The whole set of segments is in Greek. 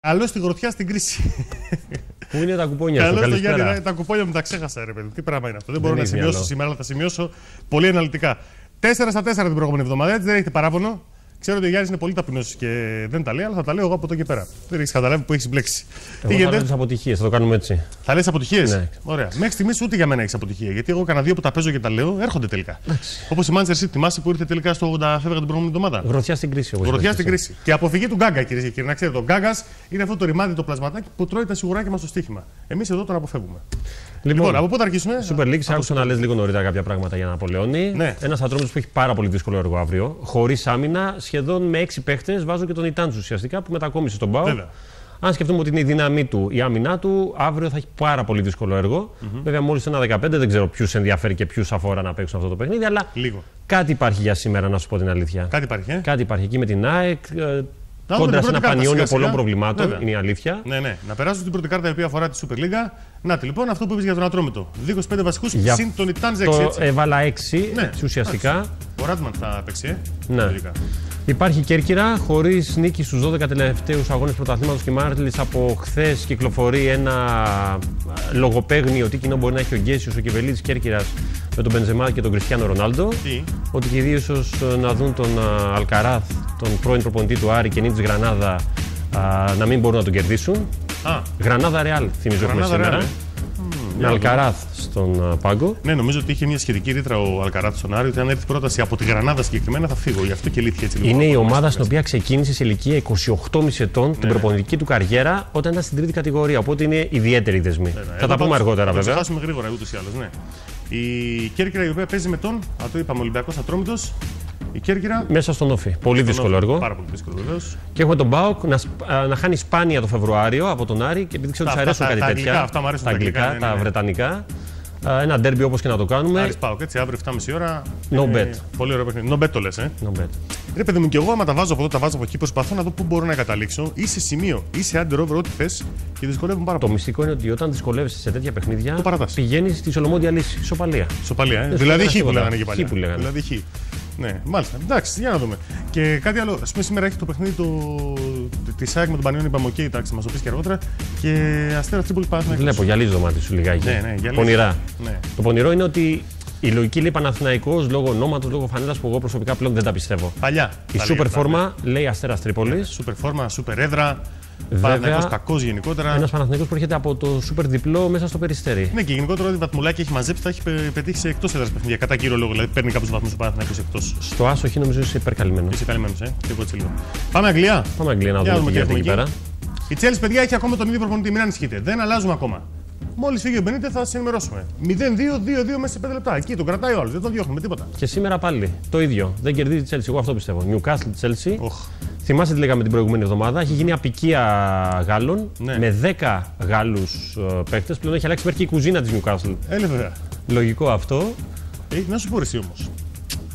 Καλώς τη γροθιά στην κρίση. Πού είναι τα κουπόνια σου, Καλώς το Γιάννη, τα κουπόνια μου τα ξέχασα, ρε παιδί. Τι πράγμα είναι αυτό. Δεν μπορώ να σημειώσω σήμερα, αλλά θα σημειώσω πολύ αναλυτικά. 4-4 την προηγούμενη εβδομάδα, έτσι δεν έχετε παράπονο. Ξέρω ότι ο Γιάννης είναι πολύ ταπεινός και δεν τα λέει, αλλά θα τα λέω εγώ από εδώ και πέρα. Δεν έχεις καταλάβει που έχεις μπλέξει. Εγώ θα λέω τις αποτυχίες, θα το κάνουμε έτσι. Θα λες αποτυχίες? Ναι. Ωραία. Μέχρι στιγμής ούτε για μένα έχεις αποτυχία. Γιατί εγώ κανένα δύο που τα παίζω και τα λέω έρχονται τελικά. Όπως η Manchester City, θυμάσαι που ήρθε τελικά στο 80 φεύγα την προηγούμενη εβδομάδα. Γροθιά στην κρίση. Γροθιά στην κρίση. Και αποφυγή του Γκάγκα, κυρίες και κύριοι. Να ξέρετε, ο Γκάγκας είναι αυτό το ρημάδι, το πλασματάκι που τρώει τα σιγουράκια μας στο στοίχημα. Εμείς εδώ τον αποφεύγουμε. Λοιπόν, από πού θα αρχίσουμε? Super League, άκουσα να λες λίγο νωρίτερα κάποια πράγματα για Ναπολεόνι. Ναι. Ένας Ατρόμητος που έχει πάρα πολύ δύσκολο έργο αύριο. Χωρίς άμυνα, σχεδόν με 6 παίχτες. Βάζω και τον Ιτάντζου ουσιαστικά που μετακόμισε στον ΠΑΟΚ. Αν σκεφτούμε ότι είναι η δύναμή του, η άμυνά του, αύριο θα έχει πάρα πολύ δύσκολο έργο. Βέβαια, μόλις ένα 15, δεν ξέρω ποιους ενδιαφέρει και ποιους αφορά να παίξουν αυτό το παιχνίδι. Αλλά κάτι υπάρχει για σήμερα, να σου πω την αλήθεια. Κάτι υπάρχει. Κάτι υπάρχει εκεί με την ΑΕΚ. Κόντρα σε ένα πανιόνιο πολλών προβλημάτων, είναι η αλήθεια. Ναι. Να περάσω στην πρώτη κάρτα η οποία αφορά τη Super League. Να λοιπόν, αυτό που είπες για τον Ατρόμητο. 25 βασικούς συν τον Ιτάντζ 6. Το έβαλα 6 ουσιαστικά. Ο Ράντμαν θα παίξει. Ναι. Υπάρχει Κέρκυρα, χωρίς νίκη στους 12 τελευταίους αγώνες πρωταθλήματος και Μάρτιλης. Από χθες κυκλοφορεί ένα λογοπαίγνιο τι κοινό μπορεί να έχει ο Γκέσιος, ο Κεβελίδης Κέρκυρας με τον Μπενζεμά και τον Κριστιάνο Ρονάλντο. Ότι και οι δύο ίσως να δουν τον Αλκαράθ, τον πρώην προπονητή του Άρη και της Γρανάδα, να μην μπορούν να τον κερδίσουν. Γρανάδα Ρεάλ, θυμίζω έχουμε σήμερα. Με Αλκαράθ στον πάγκο. Ναι, νομίζω ότι είχε μια σχετική ρήτρα ο Αλκαράθ στον Άρη ότι αν έρθει πρόταση από τη Γρανάδα συγκεκριμένα θα φύγω. Γι' αυτό και λύθηκε έτσι λίγο. Είναι η ομάδα στην οποία ξεκίνησε σε ηλικία 28,5 ετών την προπονητική του καριέρα όταν ήταν στην τρίτη κατηγορία. Οπότε είναι ιδιαίτερη δεσμή. Θα τα πούμε αργότερα βέβαια. Θα τα χάσουμε γρήγορα ούτως ή άλλως. Ναι. Η Κέρκυρα η οποία παίζει με τον, το είπαμε, Ολυμπιακός Ατρόμητος. Η Κέρκυρα. Μέσα στον Όφη. Πολύ δύσκολο έργο. Πάρα πολύ δύσκολο βεβαίως. Και έχουμε τον ΠΑΟΚ να χάνει σπάνια το Φεβρουάριο από τον Άρη και επειδή ξέρω ότι του αρέσουν κάτι τέτοια. Αυτά μου αρέσουν τα αγγλικά, τα βρετανικά. Ένα ντέρμπι όπως και να το κάνουμε. Άρης ΠΑΟΚ, έτσι αύριο 7.30 ώρα. No bet. Πολύ ωραίο παιχνίδι. No bet το λες, No bet. Ρε παιδί μου, και εγώ άμα τα βάζω από εδώ, τα βάζω από εκεί, προσπαθώ να δω πού μπορώ να καταλήξω. Ή σε σημείο, ή σε under over, ό,τι θες και δυσκολεύουν πάρα πολύ. Το μυστικό είναι ότι όταν δυσκολεύεσαι σε τέτοια παιχνίδια, πηγαίνεις στη Σολομόντια λύση. Σοπαλία. Δηλαδή χ που λέγανε και παλιά. Δηλαδή χ. Ναι, μάλιστα. Εντάξει, για να δούμε. Και κάτι άλλο. Ας πούμε, σήμερα έχει το παιχνίδι τη ΑΕΚ με τον Πανιόνιο. Είπαμε, OK, εντάξει, μας το πεις και αργότερα. Και Αστέρα Τρίπολης Παναθηναϊκός. Βλέπω, γυαλίζει το μάτι σου λιγάκι. Ναι, πονηρά. Ναι. Το πονηρό είναι ότι η λογική λέει Παναθηναϊκός λόγω ονόματος, λόγω φανέλας που εγώ προσωπικά πλέον δεν τα πιστεύω. Παλιά. Η super φόρμα λέει Αστέρας Τρίπολης. Super φόρμα, super έδρα. Παναθηναϊκός κακός γενικότερα. Ένας Παναθηναϊκός που έρχεται από το super διπλό μέσα στο Περιστέρι. Ναι, και γενικότερα ό,τι βαθμουλάκι έχει μαζέψει θα έχει πετύχει σε εκτός έδρας παιχνίδια. Κατά κύριο λόγο, δηλαδή παίρνει κάποιους βαθμούς ο Παναθηναϊκός εκτός. Στο άσοχη νομίζω είσαι υπερκαλυμμένος. Είσαι καλυμμένος, και εγώ έτσι λίγο. Πάμε Αγγλία. Πάμε Αγγλία να δούμε τι γίνεται εκεί πέρα. Η Chelsea, παιδιά, έχει ακόμα τον ίδιο προπονητή, μην ανησυχείτε. Δεν αλλάζουμε ακόμα. Μόλις φύγει ο Μπενίτες θα σας ενημερώσουμε. 0-2-2-2 μέσα σε 5 λεπτά. Εκεί τον κρατάει ο άλλος, δεν τον διώχνουμε τίποτα. Και σήμερα πάλι το ίδιο. Δεν κερδίζει η Chelsea, εγώ αυτό πιστεύω. Newcastle Chelsea. Θυμάστε τι λέγαμε την προηγούμενη εβδομάδα. Έχει γίνει απικία Γάλλων με 10 Γάλλους παίκτες. Πλέον έχει αλλάξει μέχρι και η κουζίνα της Newcastle. Βέβαια. Λογικό αυτό. Να σου πω εσύ όμως.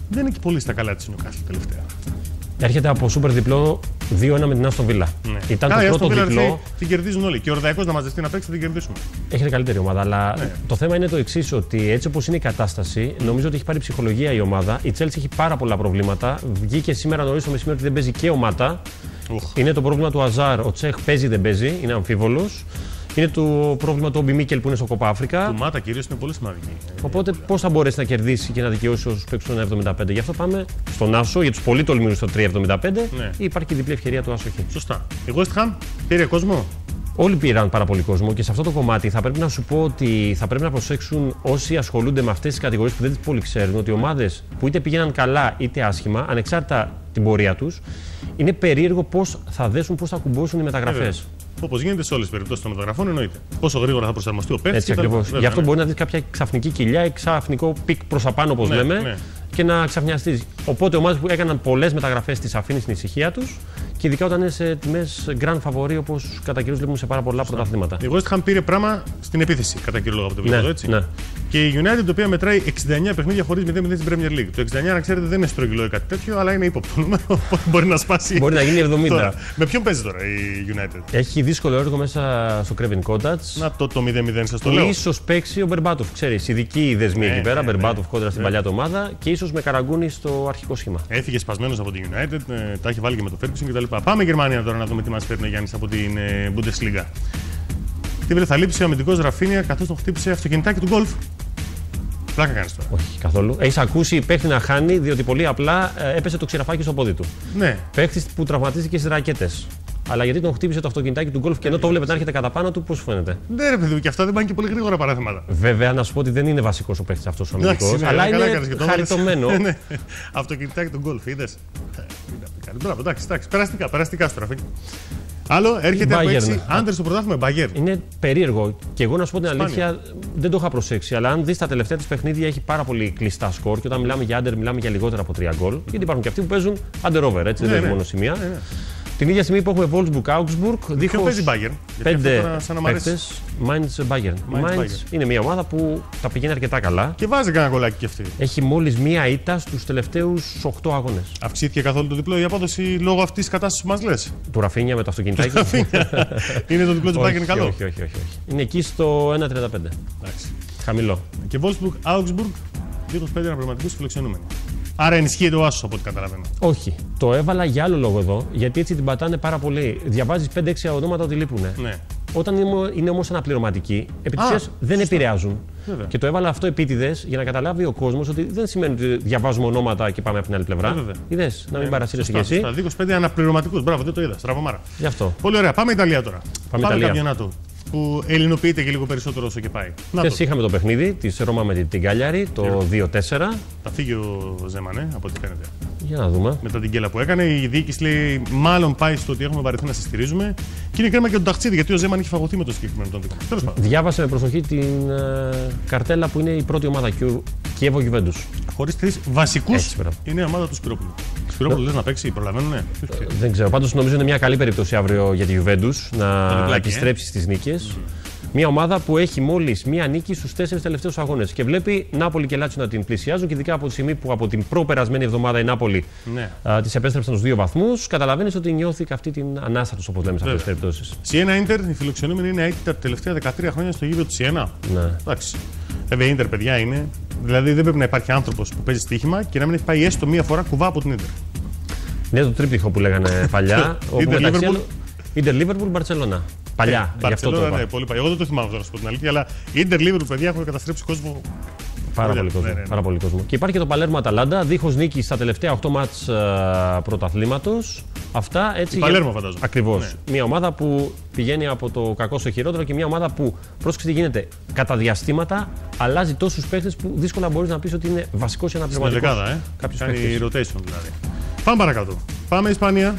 Δεν είναι και πολύ στα καλά της Newcastle τελευταία. Έρχεται από σούπερ διπλό 2-1 με την Άστον Βίλα. Ήταν το πρώτο διπλό. Την κερδίζουν όλοι. Και ο Ορδαϊκός να μαζευτεί να παίξει, θα την κερδίσουμε. Έχετε καλύτερη ομάδα. Αλλά το θέμα είναι το εξής: ότι έτσι όπως είναι η κατάσταση, νομίζω ότι έχει πάρει ψυχολογία η ομάδα. Η Chelsea έχει πάρα πολλά προβλήματα. Βγήκε σήμερα νωρίς το μεσημέρι ότι δεν παίζει και ο Ματά. Είναι το πρόβλημα του Αζάρ. Ο Τσέχ παίζει, δεν παίζει. Είναι αμφίβολος. Είναι το πρόβλημα του Όμπι Μίκελ που είναι στο Κόπα Αφρικα. Του Μάτα κυρίως είναι πολύ σημαντική. Οπότε πώς θα μπορέσει να κερδίσει και να δικαιώσει όσους παίξουν 1,75. Γι' αυτό πάμε στον Άσο για τους πολύ τολμηρούς στο 3,75. Ή υπάρχει και διπλή ευκαιρία του Άσο εκεί. Σωστά. Η West Ham πήρε κόσμο. Όλοι πήραν πάρα πολύ κόσμο και σε αυτό το κομμάτι θα πρέπει να σου πω ότι θα πρέπει να προσέξουν όσοι ασχολούνται με αυτές τις κατηγορίες που δεν τις πολύ ξέρουν ότι οι ομάδες που είτε πήγαιναν καλά είτε άσχημα, ανεξάρτητα την πορεία τους, είναι περίεργο πώς θα δέσουν, πώς θα κουμπώσουν οι μεταγραφές. Όπως γίνεται σε όλες τις περιπτώσεις των μεταγραφών, εννοείται. Πόσο γρήγορα θα προσαρμοστεί ο παίκτης. Έτσι ακριβώς. Γι' αυτό μπορεί να δεις κάποια ξαφνική κοιλιά ή ξαφνικό πικ προς απάνω, όπως λέμε, και να ξαφνιαστείς. Οπότε ομάδες που έκαναν πολλές μεταγραφές τις αφήνει στην ησυχία τους και ειδικά όταν είναι σε τιμές grand favori, όπως κατά κύριο βλέπουμε σε πάρα πολλά πρωταθλήματα. Η West Ham πήρε πράγμα στην επίθεση, κατά κύριο λόγο από το βιβλίο, έτσι. Ναι. Και η United, η οποία μετράει 69 παιχνίδια χωρίς 0-0 στην Premier League. Το 69, να ξέρετε, δεν είναι στρογγυλό ή κάτι τέτοιο, αλλά είναι ύποπτο νούμερο. Μπορεί να σπάσει. Μπορεί να γίνει 70. Τώρα. Με ποιον παίζει τώρα η United? Έχει δύσκολο έργο μέσα στο Craven Cottage. Να το 0-0, σας το λέω. Ίσως παίξει ο Μπερμπάτοφ. Ξέρεις, ειδική δεσμή εκεί πέρα. Μπερμπάτοφ κόντρα στην παλιά ομάδα και ίσως με Καραγκούνι στο αρχικό σχήμα. Έφυγε σπασμένος από την United, τα έχει βάλει και με το Ferguson κτλ. Πάμε Γερμανία τώρα να δούμε τι μας φέρνει ο Γιάννης από την Bundesliga. Τι θα λείψει ο αμυντικός Ραφίνια καθώς τον χτύπησε αυτοκινητάκι του γκολφ. Πλάκα κάνεις τώρα. Όχι, καθόλου. Έχεις ακούσει παίχτη να χάνει διότι πολύ απλά έπεσε το ξηραφάκι στο πόδι του. Ναι. Παίχτης που τραυματίστηκε στις ρακέτες. Αλλά γιατί τον χτύπησε το αυτοκινητάκι του γκολφ και ενώ το βλέπετε να έρχεται κατά πάνω του, πώς φαίνεται? Ναι, ρε παιδί, και αυτά δεν πάνε και πολύ γρήγορα παράθεματα. Βέβαια, να σου πω ότι δεν είναι βασικός ο παίχτης αυτός ο αμυντικός, αλλά είναι χαριτωμένο. Αυτοκινητάκι του γκολφ, είδες. Μπράβο, εντάξει, περαστικά στο Ραφίνια. Άλλο, έρχεται από 6 άντρες στο πρωτάθλημα, Bayern. Είναι περίεργο. Και εγώ να σου πω την αλήθεια, δεν το είχα προσέξει. Αλλά αν δεις τα τελευταία της παιχνίδια, έχει πάρα πολύ κλειστά σκορ. Και όταν μιλάμε για άντερ, μιλάμε για λιγότερα από 3 γκολ. Γιατί υπάρχουν και αυτοί που παίζουν under-over, έτσι, δεν είναι μόνο σημεία. Την ίδια στιγμή που έχουμε Wolfsburg-Augsburg, δίχως παίζει Bayern. 5 παίκτες, Mainz-Bayern. Είναι μια ομάδα που τα πηγαίνει αρκετά καλά. Και βάζει κανένα γκολάκι κι αυτή. Έχει μόλις μία ήττα στους τελευταίους 8 αγώνες. Αυξήθηκε καθόλου το διπλό η απόδοση λόγω αυτής της κατάστασης που μας λες? Του Ραφίνια με το αυτοκινητάκι. Είναι το διπλό του Bayern καλό? Όχι. Είναι εκεί στο 1,35. Χαμηλό. Και Wolfsburg-Augsburg, δίχως 5 αναπληρωματικούς φιλοξενούμενοι. Άρα ενισχύεται ο άσος από ό,τι καταλαβαίνω. Όχι. Το έβαλα για άλλο λόγο εδώ, γιατί έτσι την πατάνε πάρα πολύ. Διαβάζεις 5-6 ονόματα ότι λείπουν. Ναι. Όταν είναι όμως αναπληρωματικοί, επί της ουσίας δεν επηρεάζουν. Βέβαια. Και το έβαλα αυτό επίτηδες για να καταλάβει ο κόσμος ότι δεν σημαίνει ότι διαβάζουμε ονόματα και πάμε από την άλλη πλευρά. Είδες, να μην παρασύρεσαι κι εσύ. Στα 25 αναπληρωματικούς. Μπράβο, δεν το είδα. Στραβομάρα. Γι' αυτό. Πολύ ωραία. Πάμε Ιταλία τώρα. Πάμε Ιταλία. Που ελληνοποιείται και λίγο περισσότερο όσο και πάει. Χθες είχαμε το παιχνίδι της Ρώμα με την Κάλιαρη, το 2-4. Θα φύγει ο Ζέμανε, από ό,τι φαίνεται. Για να δούμε. Μετά την κέλα που έκανε, η διοίκηση λέει μάλλον πάει στο ότι έχουμε βαρεθεί να σε στηρίζουμε. Και είναι κρίμα και τον Ταχτσίδη, γιατί ο Ζέμανε έχει φαγωθεί με το συγκεκριμένο τον δικό. Τέλος πάντων. Διάβασε με προσοχή την καρτέλα που είναι η πρώτη ομάδα Κιέβο Γιουβέντους. Χωρίς 3 βασικούς είναι η ομάδα του Σπυρόπουλου. Σπυρόπουλου λες να παίξει, προλαβαίνουνε? Δεν ξέρω. Πάντως νομίζω είναι μια καλή περίπτωση αύριο για τη Γιουβέντους να επιστρέψει στις νίκες. Μια ομάδα που έχει μόλις μία νίκη στους 4 τελευταίους αγώνες και βλέπει Νάπολη και Λάτσιο να την πλησιάζουν και ειδικά από τη στιγμή που από την προπερασμένη εβδομάδα η Νάπολη της επέστρεψαν στους 2 βαθμούς, καταλαβαίνεις ότι νιώθει και αυτή την ανάσα τους, όπως λέμε σε αυτές τις περιπτώσεις. Σιένα Ίντερ, η φιλοξενούμενη είναι αίτητα τα τελευταία 13 χρόνια στο γήπεδο του Σιένα. Ναι. Εντάξει. Βέβαια, η Ίντερ, παιδιά, είναι. Δηλαδή δεν πρέπει να υπάρχει άνθρωπος που παίζει στοίχημα και να μην έχει πάει έστω μία φορά κουβά από την Ίντερ. Είναι το τρίπτυχο που λέγανε παλιά. Ίντερ Λίβερπουλ, Μπαρτσελόνα. Παλιά, γι' αυτό το είπα. Ναι, πολύ παλιά. Εγώ δεν το θυμάμαι τώρα, να σου πω την αλήθεια, αλλά Ίντερ Λίβερπουλ, παιδιά, έχουν καταστρέψει κόσμο. Πάρα πολύ κόσμο. Και υπάρχει και το Παλέρμο Αταλάντα, δίχως νίκη στα τελευταία 8 μάτς πρωταθλήματος. Αυτά έτσι. Παλέρμο, φαντάζομαι. Ακριβώς. Ναι. Μια ομάδα που πηγαίνει από το κακό στο χειρότερο και μια ομάδα που, πρόσεξε τι γίνεται, κατά διαστήματα αλλάζει τόσους παίχτες που δύσκολα μπορείς να πεις ότι είναι βασικός ή αναπληρωματικός. Στην δεκάδα, κάνει rotation δηλαδή. Πάμε παρακάτω. Πάμε Ισπανία.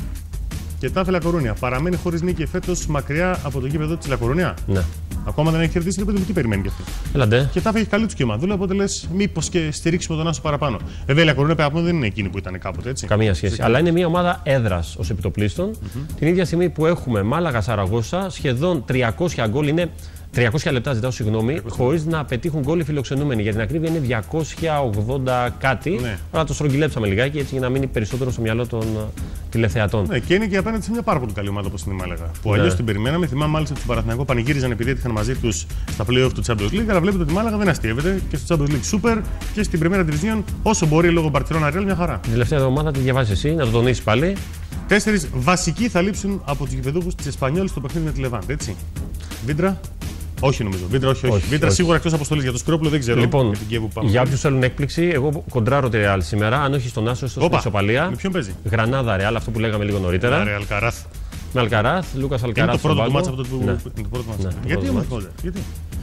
Και τα Λα Κορούνια. Παραμένει χωρίς νίκη φέτος μακριά από το γήπεδο της Λα Κορούνια. Ναι. Ακόμα δεν έχει κερδίσει, ρε παιδί μου, τι περιμένει κι αυτή. Ελάτε. Και τα έχει καλή του κυμαδούλα, οπότε λες μήπως και στηρίξουμε τον Άσο παραπάνω. Βέβαια η Λα Κορούνια πέρα δεν είναι εκείνη που ήταν κάποτε, έτσι. Καμία σχέση. Αλλά είναι μια ομάδα έδρας ως επιτοπλίστων. Την ίδια στιγμή που έχουμε Μάλαγα Σαραγώσα, σχεδόν 300 γκολ είναι. 300 λεπτά, ζητάω συγγνώμη, χωρίς να πετύχουν γκολ οι φιλοξενούμενοι. Για την ακρίβεια είναι 280 κάτι. Ναι. Αλλά το στρογγυλέψαμε λιγάκι έτσι για να μείνει περισσότερο στο μυαλό των τηλεθεατών. Ναι, και είναι και απέναντι σε μια πάρα πολύ καλή ομάδα όπως την Μάλαγα. Που αλλιώς την περιμέναμε. Θυμάμαι μάλιστα ότι στον Παναθηναϊκό πανηγύριζαν επειδή έτυχαν μαζί τους στα playoff του Champions League. Αλλά βλέπετε ότι η Μάλαγα δεν αστείευεται και στο Champions League Super και στην Primera Division όσο μπορεί λόγω Barcelona Real μια χαρά. Την τελευταία εβδομάδα τη διαβάζει εσύ, να το τονίσει πάλι. 4 βασικοί θα λείψουν από τους γηπεδούχους της Εσπανιόλης στο παιχνίδι με τη Λεβάντε, έτσι. Βίντρα. Όχι νομίζω. Βίντρα, όχι. Βίντρα σίγουρα εκτός αποστολής. Για το Σπυρόπουλο δεν ξέρω. Λοιπόν, για όποιους θέλουν έκπληξη, εγώ κοντράρω τη Ρεάλ σήμερα. Αν όχι στον Άσο, στο Ισοπαλία. Με ποιον παίζει? Γρανάδα Ρεάλ, αυτό που λέγαμε λίγο νωρίτερα. Ρεάλ Καράθ. Με Αλκαράθ, Λούκας Αλκαράθ. Είναι το πρώτο μάτσα από το. Γιατί όμως γιατί.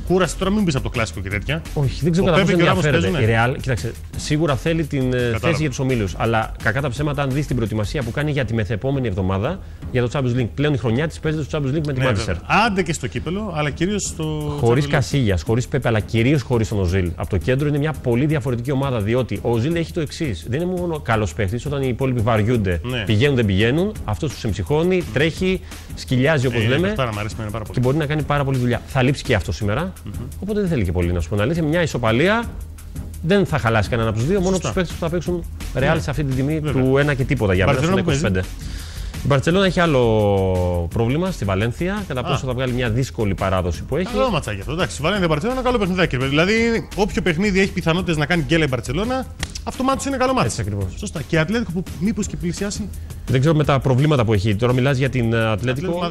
Κούραση τώρα, μην πει από το κλασικό και τέτοια. Όχι, δεν ξέρω κατά πόσο ενδιαφέρεται. Η Ρεάλ, κοίταξε, σίγουρα θέλει την θέση για τους ομίλους. Αλλά κακά τα ψέματα, αν δεις την προετοιμασία που κάνει για τη μεθεπόμενη εβδομάδα για το Champions League. Πλέον η χρονιά της παίζεται στο Champions League με την Manchester. Άντε και στο κύπελο, αλλά κυρίως στο. Χωρίς Κασίλιας, χωρίς Πέπε, αλλά κυρίως χωρίς τον Οζίλ. Από το κέντρο είναι μια πολύ διαφορετική ομάδα. Διότι ο Οζίλ έχει το εξής. Δεν είναι μόνο καλός παίχτης, όταν οι υπόλοιποι βαριούνται, πηγαίνουν, δεν πηγαίνουν. Αυτός τους εμψυχώνει, τρέχει, σκυλιάζει όπως λέμε. Και μπορεί να κάνει πάρα πολύ δουλειά. Θα λείψει και αυτό σήμερα. Οπότε δεν θέλει και πολύ, να σου πω την αλήθεια. Μια ισοπαλία δεν θα χαλάσει κανένα από τους δύο, μόνο τους παίκτες που θα παίξουν Real σε αυτή την τιμή του 1 και τίποτα για μένα, στο 25. Η Μπαρτσελόνα έχει άλλο πρόβλημα στη Βαλένθια. Κατά πόσο θα βγάλει μια δύσκολη παράδοση που έχει. Καλό ματσάκι αυτό. Εντάξει, η Βαλένθια Μπαρτσελόνα είναι καλό παιχνιδάκι. Δηλαδή, όποιο παιχνίδι έχει πιθανότητες να κάνει γκέλα η Μπαρτσελόνα, αυτομάτως είναι καλό μάτι. Έτσι ακριβώς. Σωστά. Και η Ατλέτικο που μήπως και πλησιάσει. Δεν ξέρω με τα προβλήματα που έχει. Τώρα μιλάς για την Ατλέτικο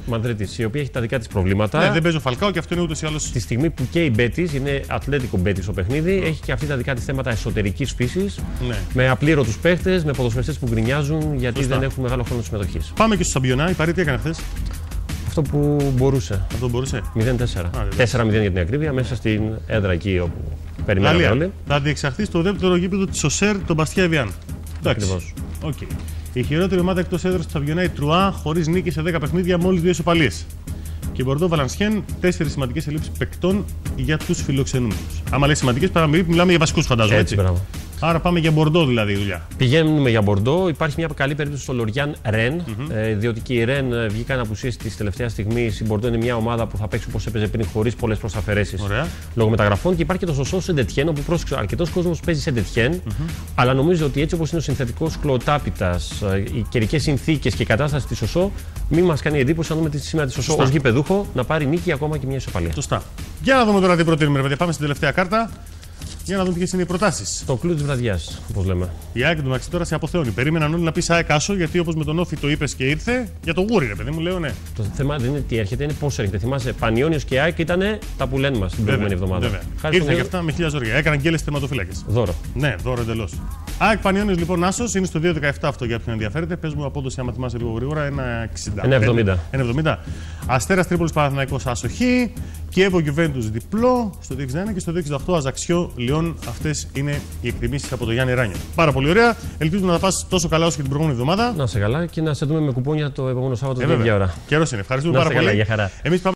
Μαδρίτης, η οποία έχει τα δικά της προβλήματα. Ναι, δεν παίζει ο Φαλκάο και αυτό είναι ούτως ή άλλως. Τη στιγμή που και η Μπέτις είναι Ατλέτικο Μπέτις στο παιχνίδι, έχει και αυτή τα δικά της θέματα εσωτερικής φύσης. Ναι. Με απλήρωτους παίχτες, με ποδοσφαιριστές που γκρινιάζουν γιατί δεν έχουν μεγάλο χρόνο συμμετοχής. Πάμε και στο Σαμπιονά. Η Παρί τι έκανε χθες? Αυτό που μπορούσε. 0-4. 4-0 για την ακρίβεια, μέσα στην έδρα εκεί όπου περιμέναμε όλοι. Θα διεξαχθεί στο δεύτερο γήπεδο της ΟΣΕΡ, τον Μπαστιά Εβιάν. Ακριβώς. Okay. Η χειρότερη ομάδα εκτός έδρας του Σαμπιονά, η Τρουά, χωρίς νίκη σε 10 παιχνίδια, μόλις 2 ισοπαλίες. Και η Μπορντό Βαλανσιέν, 4 σημαντικές ελλείψεις παικτών για τους φιλοξενούμενους. Άμα λέει σημαντικές, μιλάμε για βασικούς, φαντάζομαι. Έτσι. Άρα πάμε για Μπορντό δηλαδή η δουλειά. Πηγαίνουμε για Μπορντό. Υπάρχει μια καλή περίπτωση στο Λοριάν Ρεν. Διότι και η Ρεν βγήκαν απουσίες τη τελευταία στιγμή. Η Μπορντό είναι μια ομάδα που θα παίξει όπως έπαιζε πριν, χωρίς πολλές προσαφαιρέσεις λόγω μεταγραφών. Και υπάρχει και το σωσό Σεντετιέν, όπου πρόσεξε αρκετός κόσμος παίζει Σεντετιέν. Αλλά νομίζω ότι έτσι όπως είναι ο συνθετικός κλωτάπιτας, οι καιρικές συνθήκες και η κατάσταση τη σωσό, μην μας κάνει εντύπωση να δούμε σήμερα τη σωσό ως γηπεδούχο να πάρει νίκη ακόμα και μια ισοπαλία. Σωστά. Για να δούμε τώρα τι προτείνουμε, παιδιά. Πάμε στην τελευταία κάρτα. Για να δούμε ποιες είναι οι προτάσεις. Το κλου της βραδιάς, όπως λέμε. Η ΑΕΚ του Μαξί τώρα σε αποθεώνει. Περίμεναν όλοι να πει ΑΕΚ άσο, γιατί όπως με τον Όφη το είπες και ήρθε. Για το γούρι, ρε παιδί μου, λέω ναι. Το θέμα δεν είναι τι έρχεται, είναι πώς έρχεται. Θυμάσαι, Πανιόνιος και ΑΕΚ ήταν τα που λένε μας την προηγούμενη εβδομάδα. Ήρθε και αυτά με 1000 ζόρια. Έκαναν γκέλες τερματοφύλακες. Δώρο. Ναι, δώρο εντελώς. ΑΕΚ Πανιόνιος λοιπόν άσος, είναι στο 2-17 αυτό για όποιον ενδιαφέρεται. Πες μου απόδοση, άμα θυμάσαι λίγο γρήγορα, 1,70. Αστέρας Τρίπολης Παναθηναϊκός άσο Χ. Κιέβο Γιουβέντους διπλό στο 2,61 και στο 2,68 Αζαξιό Λιόν. Αυτές είναι οι εκτιμήσεις από το Γιάννη Ράνιο. Πάρα πολύ ωραία. Ελπίζουμε να τα πας τόσο καλά όσο και την προηγούμενη εβδομάδα. Να σε καλά και να σε δούμε με κουπόνια το επόμενο Σάββατο την ίδια ώρα. Καιρός είναι. Ευχαριστούμε πάρα πολύ. Για χαρά. Εμείς πάμε